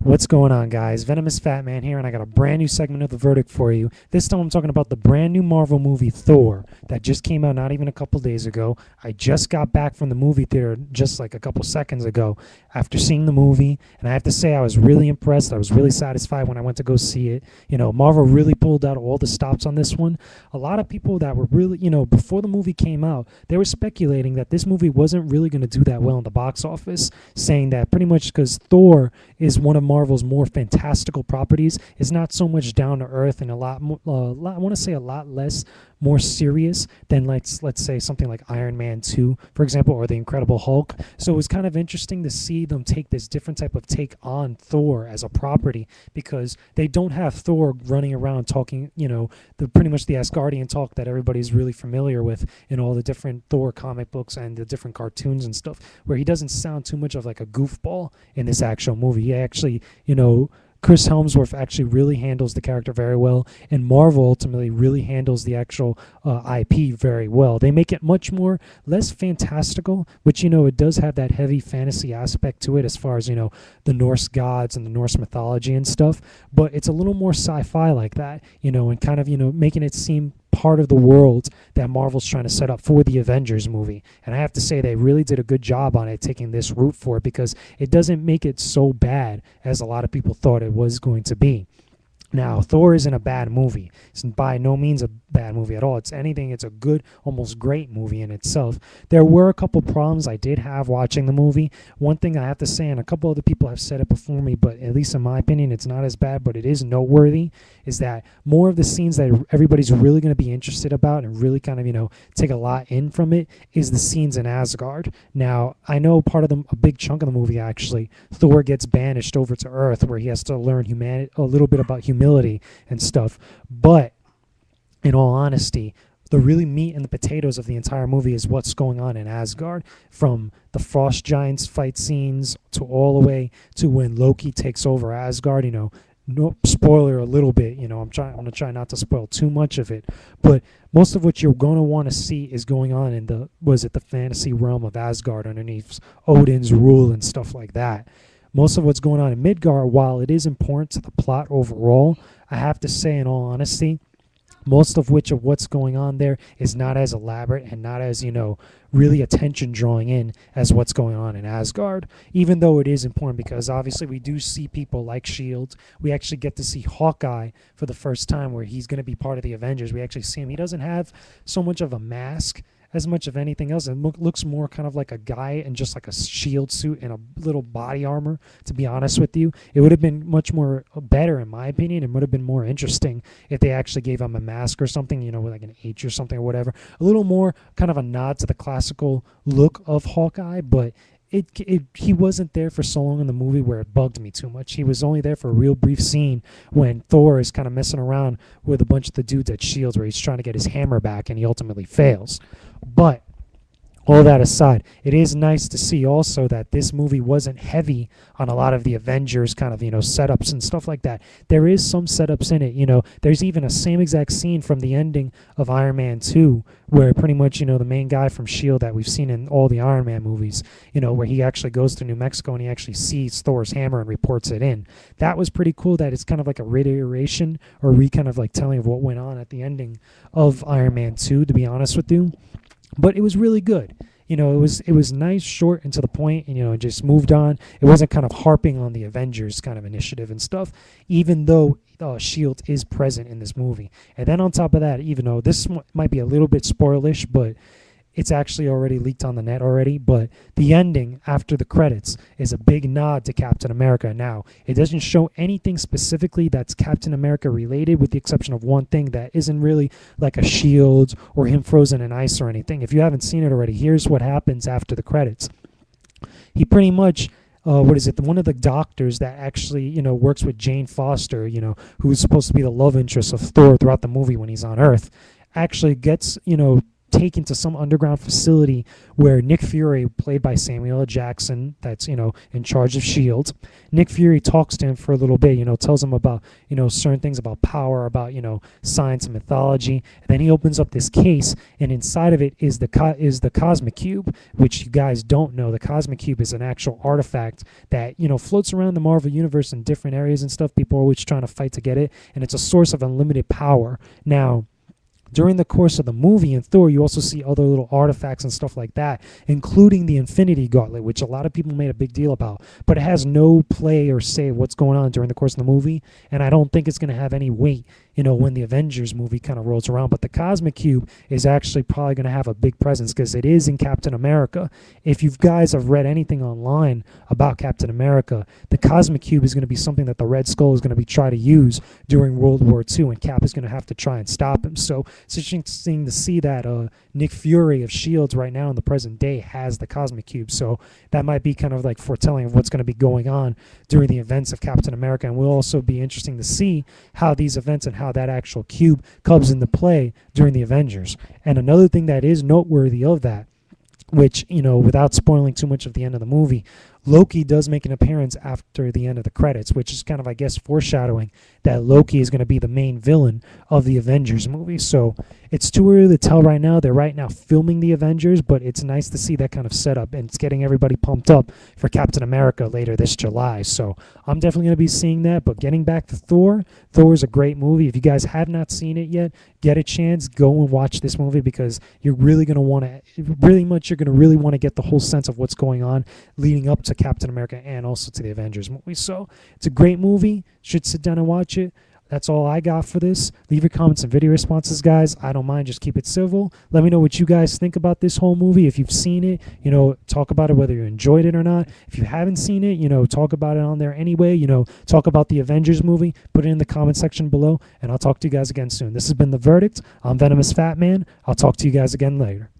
What's going on, guys? Venomousfatman here, and I got a brand new segment of The Verdict for you. This time I'm talking about the brand new Marvel movie Thor that just came out not even a couple days ago. I just got back from the movie theater just like a couple seconds ago after seeing the movie, and I have to say I was really impressed. I was really satisfied when I went to go see it. Marvel really pulled out all the stops on this one. A lot of people that were really, before the movie came out, they were speculating that this movie wasn't really going to do that well in the box office, saying that pretty much because Thor is one of Marvel's more fantastical properties, is not so much down to earth and a lot more, I want to say a lot less more serious than let's say something like Iron Man 2, for example, or The Incredible Hulk. So it was kind of interesting to see them take this different type of take on Thor as a property, because they don't have Thor running around talking, the pretty much the Asgardian talk that everybody's really familiar with in all the different Thor comic books and the different cartoons and stuff, where he doesn't sound too much of like a goofball in this actual movie. He actually, Chris Helmsworth actually really handles the character very well, and Marvel ultimately really handles the actual IP very well. They make it much more less fantastical, which it does have that heavy fantasy aspect to it as far as the Norse gods and the Norse mythology and stuff, but it's a little more sci-fi like that, and kind of making it seem part of the world that Marvel's trying to set up for the Avengers movie. And I have to say they really did a good job on it, taking this route for it, because it doesn't make it so bad as a lot of people thought it was going to be. Now, Thor isn't a bad movie. It's by no means a bad movie at all. It's anything, it's a good, almost great movie in itself. There were a couple problems I did have watching the movie. One thing I have to say, and a couple other people have said it before me, but at least in my opinion, it's not as bad, but it is noteworthy, is that more of the scenes that everybody's really going to be interested about and really kind of, take a lot in from it is the scenes in Asgard. Now, I know part of a big chunk of the movie, actually, Thor gets banished over to Earth, where he has to learn a little bit about humility and stuff. But in all honesty, the really meat and the potatoes of the entire movie is what's going on in Asgard, from the Frost Giants fight scenes to all the way to when Loki takes over Asgard. No spoiler a little bit, I'm gonna try not to spoil too much of it, but most of what you're going to want to see is going on in the fantasy realm of Asgard underneath Odin's rule and stuff like that. Most of what's going on in Midgard, while it is important to the plot overall, I have to say, in all honesty, most of what's going on there is not as elaborate and not as, really attention drawing in as what's going on in Asgard, even though it is important, because obviously we do see people like S.H.I.E.L.D. We actually get to see Hawkeye for the first time, where he's going to be part of the Avengers. We actually see him. He doesn't have so much of a mask as much of anything else. It looks more kind of like a guy in just like a shield suit and a little body armor, to be honest with you. It would have been much more better, in my opinion. It would have been more interesting if they actually gave him a mask or something, with like an H or something or whatever. A little more kind of a nod to the classical look of Hawkeye, but he wasn't there for so long in the movie where it bugged me too much. He was only there for a real brief scene when Thor is kind of messing around with a bunch of the dudes at S.H.I.E.L.D., where he's trying to get his hammer back and he ultimately fails. But all that aside, it is nice to see also that this movie wasn't heavy on a lot of the Avengers kind of, setups and stuff like that. There is some setups in it, there's even a same exact scene from the ending of Iron Man 2, where pretty much, the main guy from S.H.I.E.L.D. that we've seen in all the Iron Man movies, where he actually goes to New Mexico and he actually sees Thor's hammer and reports it in. That was pretty cool, that it's kind of like a reiteration or kind of like telling of what went on at the ending of Iron Man 2, to be honest with you. But it was really good. It was nice, short, and to the point, and it just moved on. It wasn't kind of harping on the Avengers kind of initiative and stuff, even though S.H.I.E.L.D. is present in this movie. And then on top of that, even though this might be a little bit spoilish, but it's actually already leaked on the net already, but the ending after the credits is a big nod to Captain America. Now, it doesn't show anything specifically that's Captain America related, with the exception of one thing that isn't really like a shield or him frozen in ice or anything. If you haven't seen it already, here's what happens after the credits. He pretty much one of the doctors that actually, works with Jane Foster, who's supposed to be the love interest of Thor throughout the movie when he's on Earth, actually gets, taken to some underground facility where Nick Fury, played by Samuel L. Jackson, that's, in charge of S.H.I.E.L.D., Nick Fury talks to him for a little bit, tells him about, certain things about power, about, science and mythology. And then he opens up this case, and inside of it is the Cosmic Cube, which you guys don't know. The Cosmic Cube is an actual artifact that, floats around the Marvel Universe in different areas and stuff. People are always trying to fight to get it, and it's a source of unlimited power. Now, during the course of the movie in Thor, you also see other little artifacts and stuff like that, including the Infinity Gauntlet, which a lot of people made a big deal about. But it has no play or say what's going on during the course of the movie, and I don't think it's going to have any weight, when the Avengers movie kind of rolls around. But the Cosmic Cube is actually probably going to have a big presence because it is in Captain America. If you guys have read anything online about Captain America, the Cosmic Cube is going to be something that the Red Skull is going to be trying to use during World War II, and Cap is going to have to try and stop him. So it's interesting to see that Nick Fury of S.H.I.E.L.D. right now in the present day has the Cosmic Cube. So that might be kind of like foretelling of what's going to be going on during the events of Captain America. And will also be interesting to see how these events and how that actual cube comes into play during the Avengers. And another thing that is noteworthy of that, which, without spoiling too much of the end of the movie, Loki does make an appearance after the end of the credits, which is kind of, I guess, foreshadowing that Loki is going to be the main villain of the Avengers movie. So it's too early to tell right now. They're right now filming the Avengers, but it's nice to see that kind of setup, and it's getting everybody pumped up for Captain America later this July. So I'm definitely going to be seeing that. But getting back to Thor, Thor is a great movie. If you guys have not seen it yet, get a chance, go and watch this movie, because you're really going to want to, you're going to really want to get the whole sense of what's going on leading up to Captain America and also to the Avengers movie. So it's a great movie. Should sit down and watch it. That's all I got for this. Leave your comments and video responses, guys. I don't mind. Just keep it civil. Let me know what you guys think about this whole movie. If you've seen it, talk about it, whether you enjoyed it or not. If you haven't seen it, talk about it on there anyway. Talk about the Avengers movie. Put it in the comment section below, and I'll talk to you guys again soon. This has been The Verdict. I'm Venomousfatman. I'll talk to you guys again later.